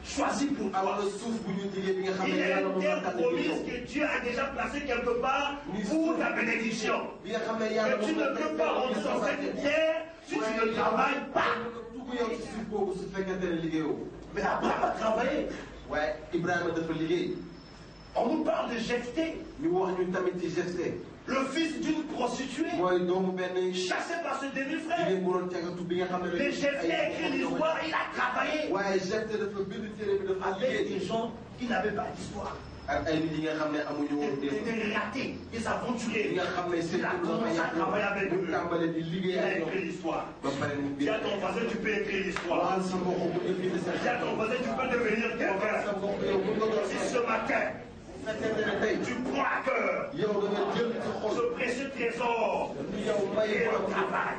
choisi pour toi. Il y a une terre promise que Dieu a déjà placée quelque part pour ta bénédiction. Mais tu ne peux pas rentrer dans cette terre si tu ne travailles pas. Mais Abraham a travaillé. On nous parle de Jephthé, le fils d'une prostituée, chassé par ses demi-frères. Mais Jephthé a écrit l'histoire, il a travaillé avec des gens qui n'avaient pas d'histoire. Des ratés, des aventuriers. Il a commencé à travailler avec eux. Il a écrit l'histoire. Dis à ton voisin, tu peux écrire l'histoire. Dis à ton voisin, tu peux devenir quelqu'un. Si ce matin, tu prends à cœur ce précieux trésor et le travail.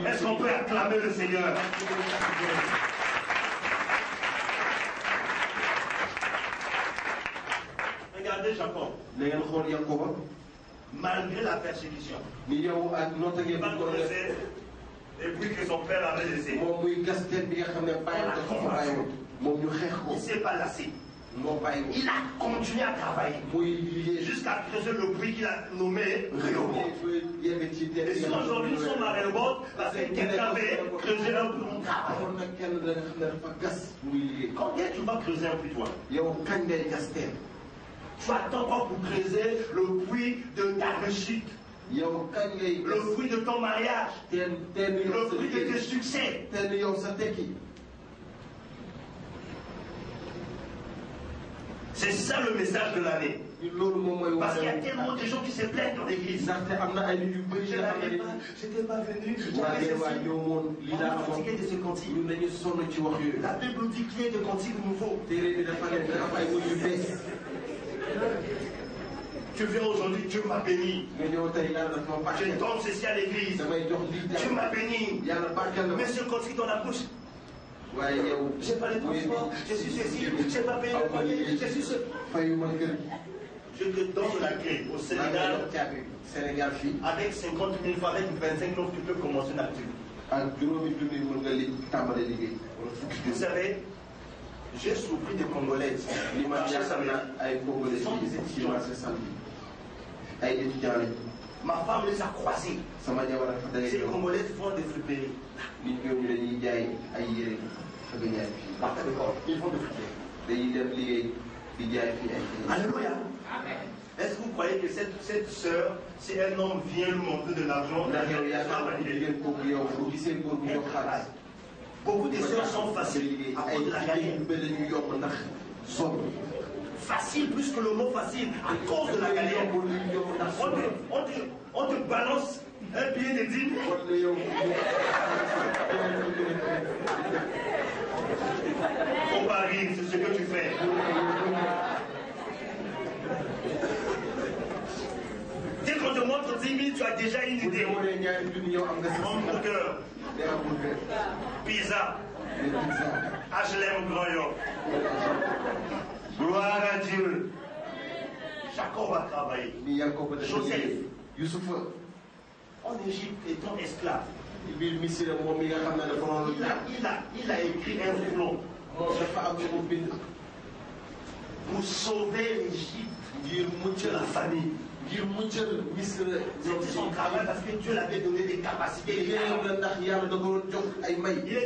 Est-ce qu'on peut acclamer le Seigneur? Regardez Jacob. Malgré la persécution, il va creuser et puis que son père avait laissé. Il ne s'est pas lassé. Il a continué à travailler jusqu'à creuser le puits qu'il a nommé Rehoboth. Et si aujourd'hui nous sommes à Rehoboth, parce que quelqu'un avait creusé un puits, on travaille. Quand est-ce que tu vas creuser un puits, toi? Tu attends encore pour creuser le puits de ta réussite, le puits de ton mariage, le puits de tes succès. C'est ça le message de l'année. Parce qu'il y a tellement de gens qui se plaignent dans l'église. Je n'étais pas venu. On est fatigué de ce cantique. La Bible dit qu'il y a de cantiques nouveaux. Tu viens aujourd'hui, Dieu m'a béni. Je donne ceci à l'église. Dieu m'a béni. Mais ce cantique dans la bouche. J'ai pas les transports, je suis ceci, j'ai pas payé le loyer, je suis ce. Je te donne la clé au Sénégal. Avec 50 000 francs, avec 25 000, tu peux commencer une activité. Vous savez, j'ai souffert des Congolaises. Les marchés sont des étudiants. Ma femme les a croisés. Ces Congolaises font des friperies. Ils font des friperies. Alléluia. Est-ce que vous croyez que cette sœur, si un homme vient lui montrer de l'argent, beaucoup de sœurs sont faciles à cause de la galère. Facile plus que le mot facile à cause de la galère. On te balance un billet de 10 000. Faut pas rire, c'est ce que tu fais. Dès qu'on te montre 10 000, tu as déjà une idée. Hamburger, pizza, HLM Grand York. Gloire à Dieu. Jacob a travaillé. Joseph, en Égypte, étant esclave, il a écrit un flot pour sauver l'Égypte de la famine. C'était son travail parce que Dieu l'avait donné des capacités. Il est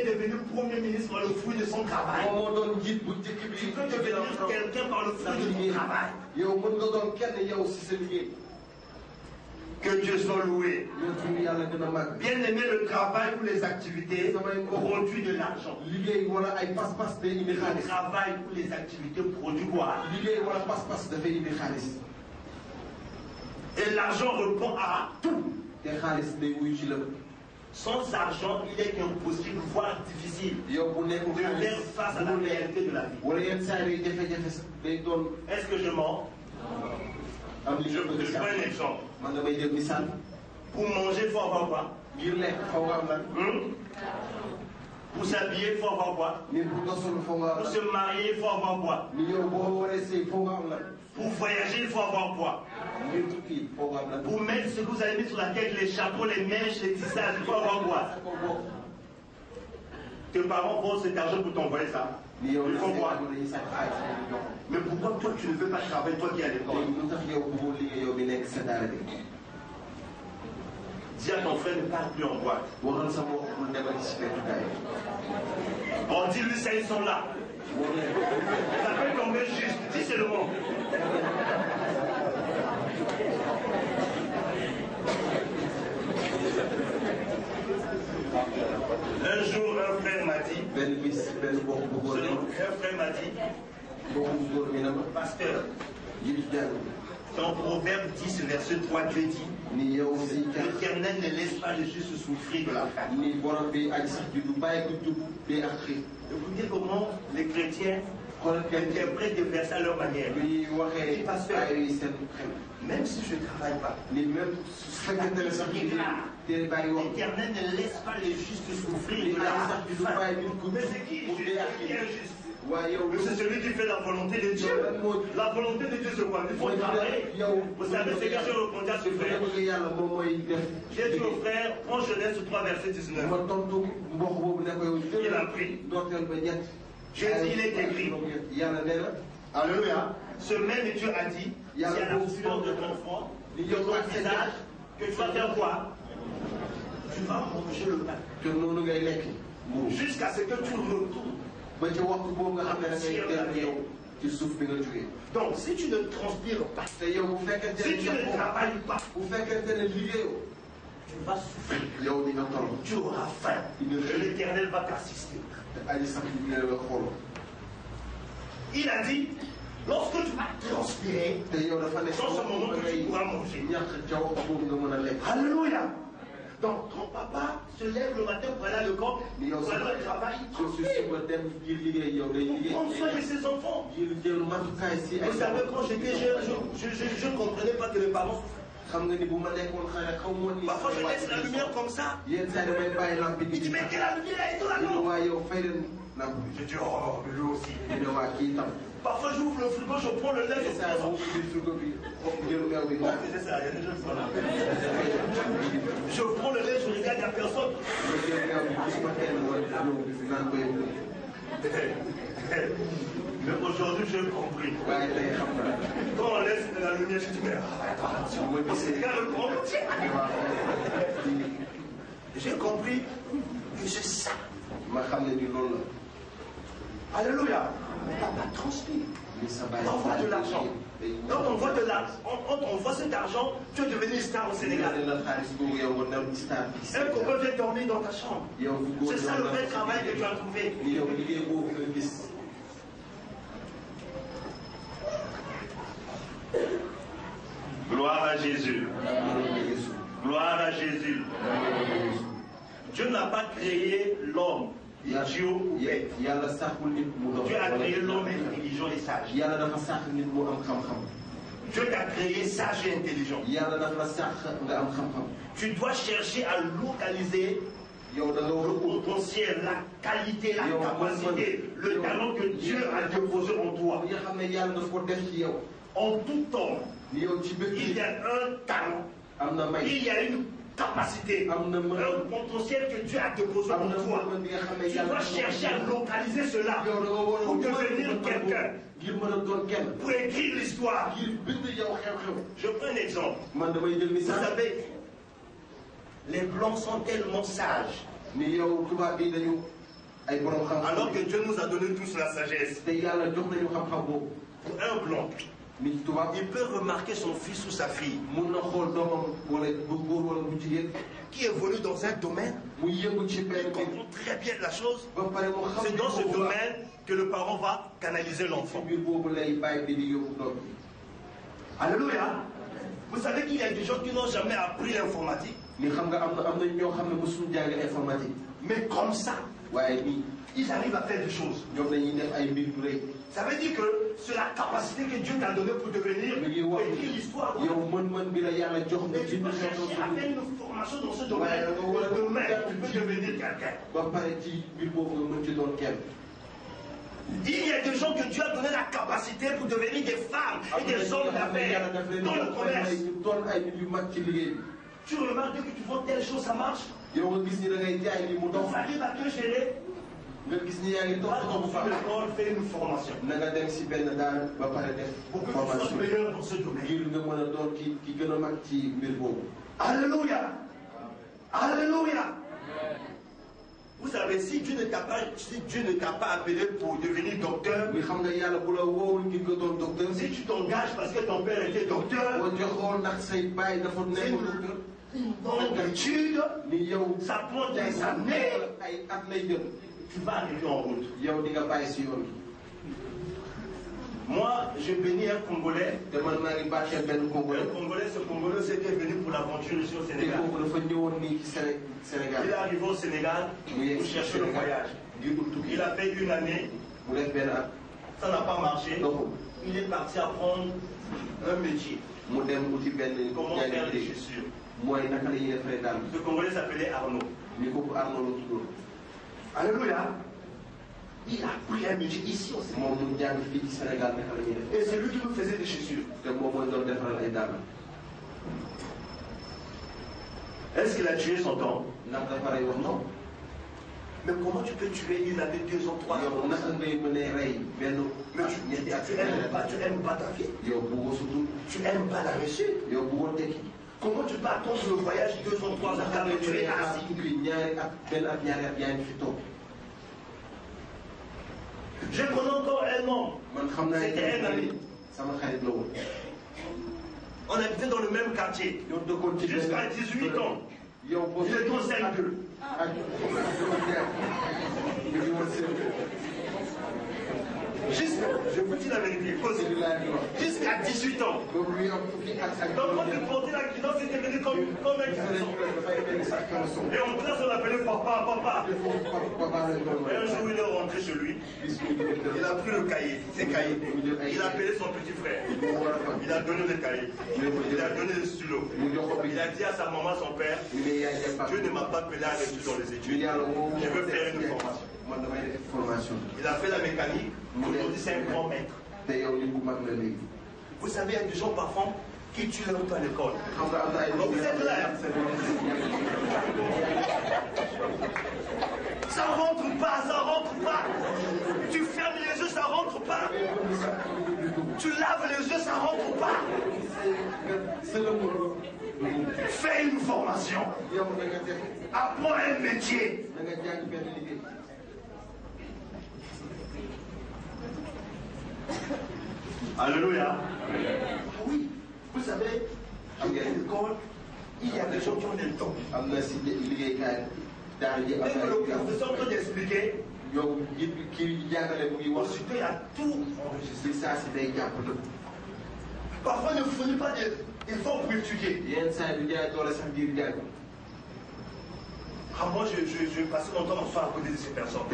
devenu premier ministre par le fruit de son travail. Tu peux devenir quelqu'un par le fruit de ton travail. Que Dieu soit loué. Bien aimé, le travail ou les activités produit de l'argent. Le travail ou les activités produit quoi? Et l'argent répond à tout. Sans argent, il est impossible, voire difficile, de faire face à la réalité de la vie. Est-ce que je mens? Je prends un exemple. Pour manger, il faut avoir quoi? Pour s'habiller, il faut avoir quoi? Pour se marier, il faut avoir quoi? Pour voyager, il faut avoir quoi? Pour mettre ce que vous avez mis sur la tête, les chapeaux, les mèches, les tissages, il faut avoir quoi? Tes parents volent cet argent pour t'envoyer ça. Ils font quoi? Mais pourquoi toi tu ne veux pas travailler, toi qui es à l'école? Dis à ton frère ne parle plus en boîte. On dit lui ça, ils sont là. Ça peut tomber juste, dis seulement. Un jour, un frère m'a dit, pasteur, dans Proverbe 10, verset 3, Dieu dit, l'Éternel ne laisse pas le juste souffrir de la faim. Je vous dis comment les chrétiens interprètent des versets à leur manière. Pasteur, même si je ne travaille pas, l'Éternel ne laisse pas les justes souffrir de la faim. Mais c'est qui est injuste? C'est celui qui fait la volonté de Dieu. La volonté de Dieu, c'est quoi? Il faut travailler. Vous savez ce que j'ai répondu à ce frère? J'ai dit au frère, prends Genèse 3, verset 19. Il a pris. J'ai dit, il est écrit. Alléluia. Ce même Dieu a dit, si à la sueur de ton front, de ton visage, que tu vas faire quoi? Tu vas manger le pain. Jusqu'à ce que tu retournes. Donc, si tu ne transpires pas, si tu ne travailles pas, tu vas souffrir. Tu auras faim. L'Éternel va t'assister. Il a dit, lorsque tu vas transpirer, dans ce moment que tu pourras manger. Alléluia. Donc, ton papa se lève le matin pour aller à l'école, pour aller au travail, pour prendre soin de ses enfants. Vous savez, quand j'étais jeune, je ne comprenais pas que les parents souffrent. Parfois, je laisse la lumière comme ça. Il dit, mais quelle la lumière est dans la lampe? Je dis, oh, lui aussi. Parfois, j'ouvre le frigo, je prends le lait, je prends le lait, je regarde la personne. Mais aujourd'hui, j'ai compris. Quand on laisse la lumière, je dis, mais attends, c'est bien le problème. J'ai compris que c'est ça. Alléluia. Papa transpire. On voit de l'argent. Quand on voit cet argent, tu es devenu star au Sénégal. Un copain vient dormir dans ta chambre. C'est ça le vrai travail que tu as trouvé. Gloire à Jésus. Gloire à Jésus. Dieu n'a pas créé l'homme. Dieu a créé l'homme intelligent et sage. Dieu t'a créé sage et intelligent. Tu dois chercher à localiser le potentiel, la qualité, la capacité, le talent que Dieu a déposé en toi. En tout temps, il y a un talent, il y a une capacité, un potentiel que Dieu a déposé en toi. Tu dois chercher à localiser cela pour devenir quelqu'un, pour écrire l'histoire. Je prends un exemple. Vous savez, les Blancs sont tellement sages. Alors que Dieu nous a donné tous la sagesse. Pour un Blanc, il peut remarquer son fils ou sa fille qui évolue dans un domaine, il comprend très bien la chose. C'est dans ce domaine que le parent va canaliser l'enfant. Alléluia. Vous savez qu'il y a des gens qui n'ont jamais appris l'informatique. Mais comme ça, ils arrivent à faire des choses. Ça veut dire que c'est la capacité que Dieu t'a donnée pour devenir, pour écrire l'histoire. Et tu peux chercher à faire une formation dans ce domaine. Demain, tu peux devenir quelqu'un. Il y a des gens que Dieu a donné la capacité pour devenir des femmes et des hommes d'affaires dans le commerce. Tu remarques que tu vois telle chose, ça marche. Donc, ça arrive à te gérer. l'école, fais une formation. Pour que tu sois meilleur dans ce domaine. Alléluia. Alléluia. Vous savez, si Dieu ne t'a pas appelé pour devenir docteur, si tu t'engages parce que ton père était docteur, une longue étude, ça prend des années, tu vas arriver en route. Moi, je bénis un Congolais. Ce Congolais c'était venu pour l'aventure ici au Sénégal. Il est arrivé au Sénégal pour chercher le voyage. Il a fait une année. Ça n'a pas marché. Il est parti apprendre un métier. Comment faire des chaussures. Ce Congolais s'appelait Arnaud. Alléluia. Il a pris un métier ici au Sénégal. Et c'est lui qui nous faisait des chaussures. Est-ce qu'il a tué son temps? Non. Mais comment tu peux tuer une année, 2 ans, 3 ans? Mais tu n'aimes pas ta vie. Tu n'aimes pas la réussite. Comment tu peux attendre le voyage 2 ans, 3 ans quand tu es assis? Je connais encore un homme. C'était un ami. On habitait dans le même quartier. Jusqu'à 18 ans. Il est au CM2. Je vous dis la vérité. Jusqu'à 18 ans. Donc quand tu portais la guidance, c'était venu comme un garçon. Et en classe, on l'appelait papa. Et un jour, il est rentré chez lui. Il a pris le cahier, ses cahiers. Il a appelé son petit frère. Il a donné le cahier. Il a donné le stylo. Il a dit à sa maman, son père, Dieu ne m'a pas appelé à rester dans les études. Je veux faire une formation. Il a fait la mécanique. Aujourd'hui, c'est un grand maître. Vous savez, il y a des gens parfois qui tuent leur temps à l'école. Donc vous êtes là. Ça rentre pas. Tu fermes les yeux, ça rentre pas. Tu laves les yeux, ça rentre pas. Fais une formation. Apprends un métier. Alléluia. Oui, vous savez, à l'école, il y a des gens qui ont le temps. Dès que le professeur peut t'expliquer, ensuite il y a tout enregistré. Parfois, ne fournit pas d'efforts pour étudier. Moi, je passais mon temps à côté de ces personnes.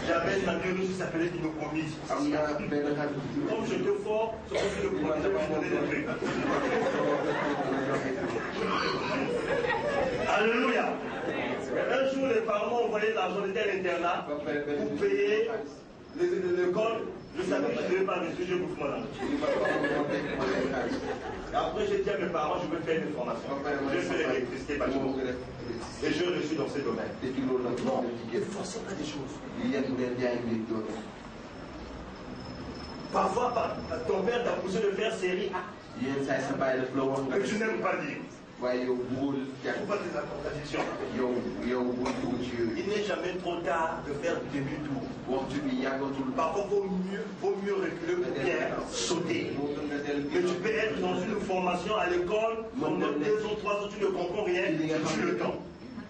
J'avais une amie russe qui s'appelait Inokomis. Comme j'étais fort, c'est pour que le professeur m'a donné des trucs. Alléluia. Un jour, les parents ont envoyé l'argent de l'internat pour payer l'école. Je savais que je ne devais pas rester, je bouffe là. Après, j'ai dit à mes parents, je veux faire une formation. Je fais l'électricité, bâtiment. Et je suis dans ces domaines. Non, il ne force pas des choses. Parfois, ton père t'a poussé de faire série A. Mais tu n'aimes pas lire. Il ne faut pas des contradictions. Il n'est jamais trop tard de faire du demi-tour. Parfois, il vaut mieux reculer pour bien sauter. Mais tu peux être dans une formation à l'école, pendant 2 ou 3 ans, tu ne comprends rien, tu tues le temps.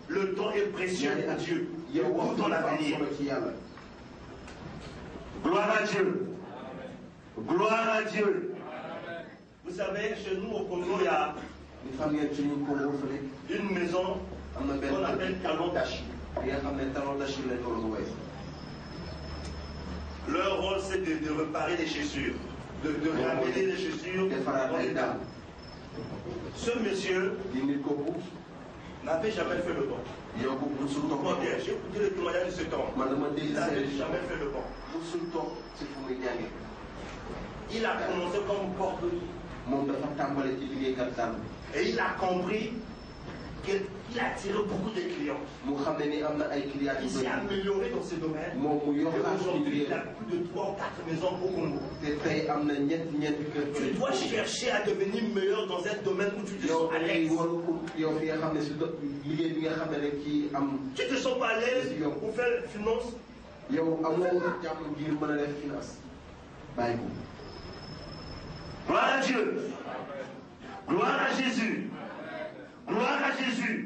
Le temps est précieux à Dieu pour ton avenir. Gloire à Dieu. Gloire à Dieu. Vous savez, chez nous au Congo, il y a une maison qu'on appelle Talon d'Achille. Leur rôle, c'est de réparer les chaussures, de ramener les chaussures dans l'état. Ce monsieur n'avait jamais fait le bon. J'ai écouté le témoignage de ce temps. Il n'avait jamais fait le bon. Il a commencé comme cordonnier. Et il a compris qu'il a attiré beaucoup de clients. Il s'est amélioré dans ce domaine. Et aujourd'hui, il a plus de 3 ou 4 maisons au Congo. Tu dois chercher à devenir meilleur dans un domaine où tu te sens à l'aise. Tu te sens pas à l'aise pour faire finance? Gloire à Dieu. Gloire à Jésus. Gloire à Jésus.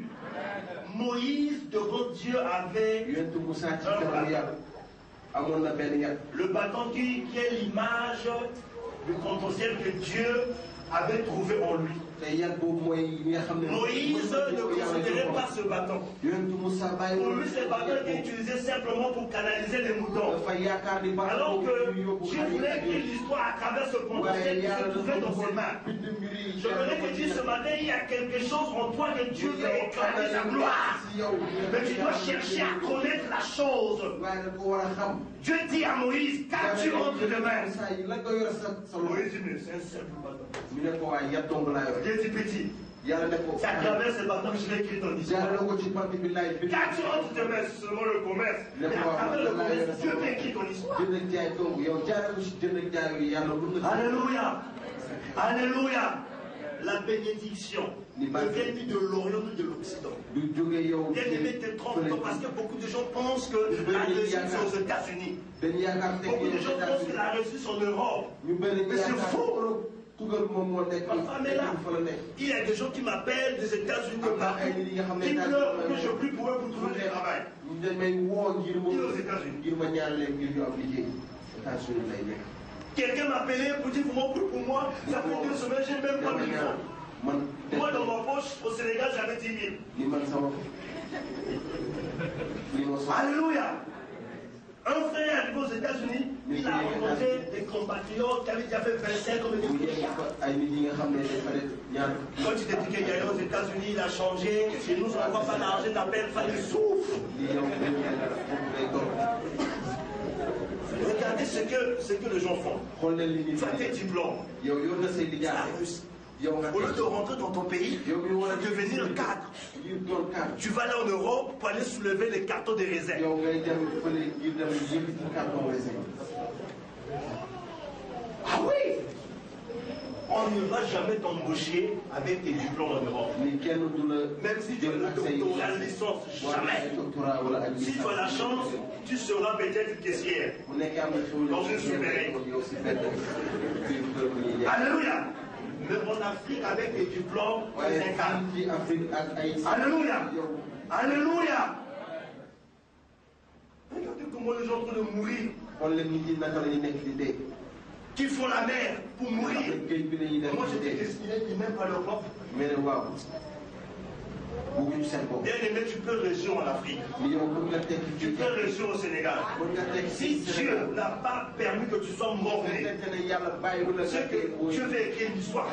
Moïse devant Dieu avait le bâton qui est l'image du potentiel que Dieu avait trouvé en lui. Moïse ne considérait pas ce bâton. Pour lui, ce bâton était utilisé simplement pour canaliser les moutons. Alors que Dieu voulait écrire l'histoire à travers ce potentiel qui se trouvait dans ses mains. Je voudrais te dire ce matin, il y a quelque chose en toi que Dieu veut éclater sa gloire. Mais tu dois chercher à connaître la chose. Dieu dit à Moïse, qu'as-tu entre tes mains? Moïse dit, mais c'est un simple bâton. Dieu dit petit. C'est à travers ce bâton que je vais écrire ton histoire. Qu'as-tu entre tes mains? C'est seulement le commerce. Mais à travers le commerce, Dieu peut écrire ton histoire. Alléluia. Alléluia. La bénédiction ne vient ni de l'Orient ni de l'Occident. Bien-aimé, te trompe parce que beaucoup de gens pensent que la réussite c'est aux États-Unis. Beaucoup de gens pensent que la réussite c'est en Europe. Mais c'est faux. Ma femme est là. Il y a des gens qui m'appellent des États-Unis, qui pleurent que je prie pour eux pour trouver du travail. Il est aux États-Unis. Quelqu'un m'a appelé pour dire vraiment pour moi, ça fait 2 semaines, j'ai même pas 1000 francs. Moi dans ma poche, au Sénégal, j'avais 10 000. Alléluia. Un frère arrivé aux États-Unis, il a rencontré des compatriotes qui avaient déjà fait 25 ans. Quand tu t'es dit qu'il y allait aux États-Unis, il a changé. Chez nous, on ne voit pas l'argent, t'appelles, il souffre. Regardez ce que les gens font. Tu as tes diplômes. Tu as réussi. Au lieu de rentrer dans ton pays, devenir cadre. Tu vas aller en Europe pour aller soulever les cartons des réserves. Ah oui! On ne va jamais t'embaucher avec tes diplômes en Europe. Même si tu as le doctorat, la licence, jamais. Si tu as la chance, tu seras peut-être caissière dans une souveraine. Alléluia! Mais en Afrique, avec des diplômes, c'est un cas. Alléluia! Alléluia! Regardez comment les gens sont en train de mourir. Qui font la mer pour mourir. Moi, j'étais destiné, ils n'aiment pas leur propre. Bien aimé, tu peux réussir en Afrique. Tu peux réussir au Sénégal. Si Dieu n'a pas permis que tu sois mort-né, c'est que Dieu veut écrire une histoire.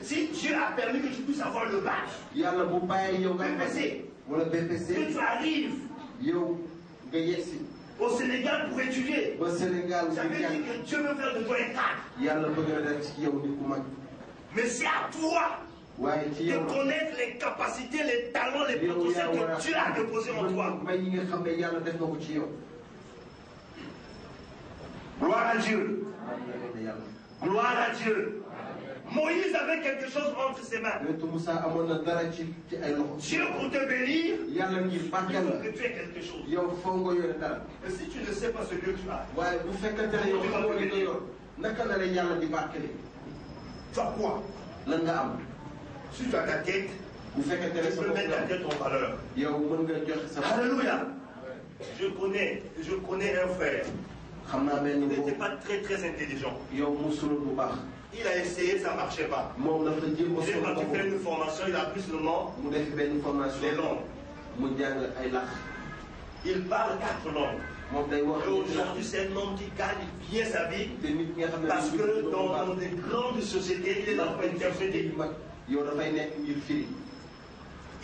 Si Dieu a permis que tu puisses avoir le bac, BPC, que tu arrives au Sénégal pour étudier, ça veut dire que Dieu veut faire de toi un cadre. Mais c'est à toi de connaître les capacités, les talents, les potentiels que Dieu a déposés en toi. Gloire à Dieu. Gloire à Dieu. Moïse avait quelque chose entre ses mains. Dieu pour te bénir, il faut que tu aies quelque chose. Et si tu ne sais pas ce que tu as, tu as quoi? Si tu as ta tête, tu peux mettre ta tête en valeur. Alléluia. Je connais un frère. Il n'était pas très intelligent. Il a essayé, ça ne marchait pas. Il est parti faire une formation, il a pris seulement les langues. Il parle 4 langues. Et aujourd'hui, c'est un homme qui gagne bien sa vie parce que dans des grandes sociétés, il est dans l'interpréter.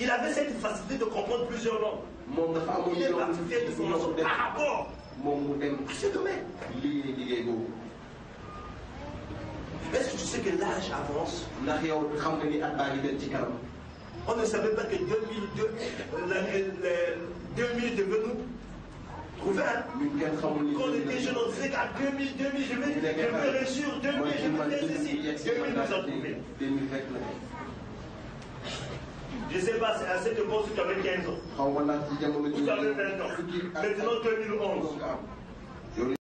Il avait cette facilité de comprendre plusieurs langues. Il est parti faire une formation par rapport à ce domaine. Est-ce que tu sais que l'âge avance? On ne savait pas que 2000 devaient nous trouver. Quand on était jeune, on disait qu'à 2000, je veux réussir, 2000, je veux faire ceci. 2000 nous a trouvés. Je ne sais pas, c'est à cette époque, tu avais 15 ans. Tu avais 20 ans. Maintenant, 2011.